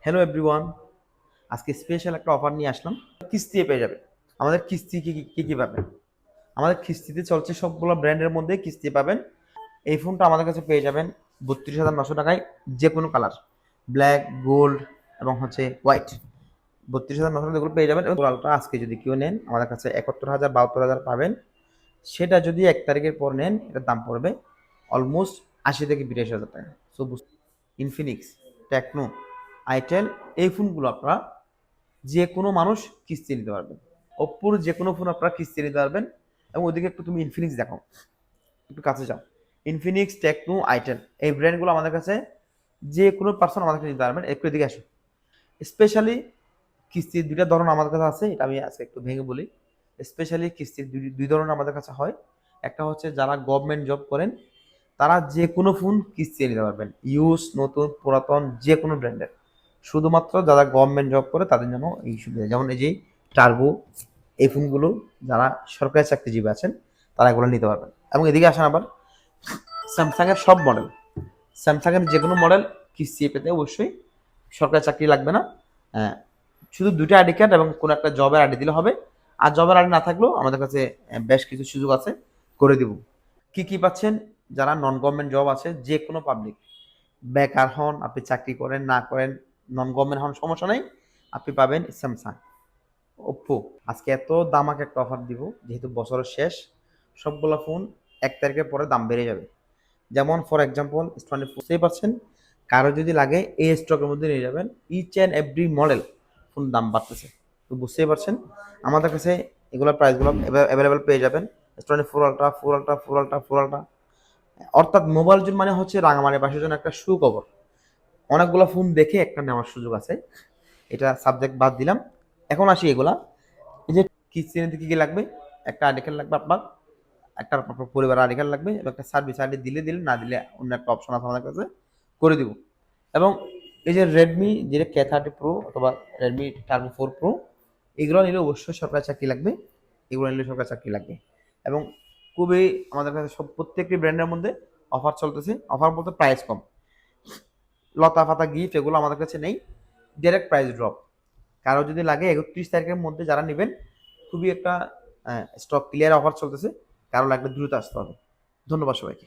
Hello everyone, আজকে special একটা offer নিয়ে আসলাম। কিস্তি পেয়ে যাবে। আমাদের কিস্তি কি পাবেন? আমাদের কিস্তিতে চলছে সবগুলো ব্র্যান্ডের মধ্যে কিস্তি পাবেন। এই ফোনটা আমাদের কাছে পেয়ে যাবেন ৩২,৯০০ টাকায়, যে কোনো কালার, ব্ল্যাক, গোল্ড এবং হোয়াইট। ৩২,৯০০ এগুলো পেয়ে যাবেন। এবং গোলালটা আজকে যদি কেউ নেন আমাদের কাছে ৭১,০০০ ৭২,০০০ পাবেন। সেটা যদি ১ তারিখের পর নেন এটার দাম পড়বে অলমোস্ট ৮০ থেকে ৮২,০০০ টাকা। সো ইনফিনিক্স, টেকনো, আইটেল, এই ফোনগুলো আপনারা যে কোনো মানুষ কিস্তি নিতে পারবেন। ওপ্পোর যে কোনো ফোন আপনারা কিস্তি নিতে পারবেন। এবং ওদিকে একটু তুমি ইনফিনিক্স দেখো, একটু কাছে যাও। ইনফিনিক্স, টেকনো, আইটেল, এই ব্র্যান্ডগুলো আমাদের কাছে যে কোনো পার্সন আমাদের কাছে নিতে পারবেন। একটু এদিকে আসো। স্পেশালি কিস্তির দুইটা ধরন আমাদের কাছে আছে, এটা আমি আজকে একটু ভেঙে বলি। স্পেশালি কিস্তির দুই ধরনের আমাদের কাছে হয়। একটা হচ্ছে যারা গভর্নমেন্ট জব করেন তারা যে কোনো ফোন কিস্তি নিতে পারবেন, ইউজ, নতুন, পুরাতন, যে কোনো ব্র্যান্ডের। শুধুমাত্র যারা গভর্নমেন্ট জব করে তাদের জন্য এই সুবিধা। যেমন এই যে টার্বো, এই ফোনগুলো যারা সরকারি চাকরিজীবী আছেন তারা এগুলো নিতে পারবেন। এবং এদিকে আসেন আবার স্যামসাংয়ের সব মডেল, স্যামসাংয়ের যে কোনো মডেল কিস্তি পেতে অবশ্যই সরকারি চাকরি লাগবে না। হ্যাঁ, শুধু দুইটা আইডি কার্ড এবং কোনো একটা জবের আইডি দিলে হবে। আর জবের আইডি না থাকলেও আমাদের কাছে বেশ কিছু সুযোগ আছে, করে দিব। কি পাচ্ছেন? যারা নন গভর্নমেন্ট জব আছে, যে কোনো পাবলিক, বেকার হন, আপনি চাকরি করেন না করেন, নন গভর্নমেন্ট হন, সমস্যা নেই, আপনি পাবেন স্যামসাং, ওপ্পো। আজকে এত দামাকে একটা অফার দিব, যেহেতু বছরের শেষ, সবগুলো ফোন ১ তারিখের পরে দাম বেড়ে যাবে। যেমন ফর এক্সাম্পল S24 বুঝতেই পারছেন, কারো যদি লাগে এই স্টকের মধ্যে নিয়ে যাবেন। Each and every model phone দাম বাড়তেছে, তো বুঝতেই পারছেন। আমাদের কাছে এগুলোর প্রাইসগুলো অ্যাভেলেবেল পেয়ে যাবেন। S24 ultra, 4 ultra, 4 ultra, 4 ultra, অর্থাৎ মোবাইল জুন মানে হচ্ছে রাঙামাটি বাসের জন্য একটা সুখবর। অনেকগুলো ফোন দেখে একটা নেওয়ার সুযোগ আছে, এটা সাবজেক্ট বাদ দিলাম। এখন আসি এগুলা। এই যে কিস্তি নিতে কি লাগবে? একটা আইডি কার্ড লাগবে আপনার, একটা আপনার পরিবারের আইডি কার্ড লাগবে, এবং একটা সার্ভিস আইডি দিলে না দিলে অন্য একটা অপশন আছে আমাদের কাছে, করে দিব। এবং এই যে রেডমি যেটা K30 Pro অথবা রেডমি টার্বো 4 Pro, এগুলো নিলে অবশ্যই সরকারি চাকরি লাগবে। এগুলো নিলে সরকারি চাকরি লাগবে। এবং খুবই আমাদের কাছে প্রত্যেকটি ব্র্যান্ডের মধ্যে অফার চলতেছে। অফার বলতে প্রাইস কম, লতা পাতা গিফট এগুলো আমাদের কাছে নেই, ডাইরেক্ট প্রাইস ড্রপ। কারো যদি লাগে ৩১ তারিখের মধ্যে যারা নেবেন, খুবই একটা স্টক ক্লিয়ার অফার চলতেছে, কারো লাগলে দ্রুত আসতে হবে। ধন্যবাদ সবাইকে।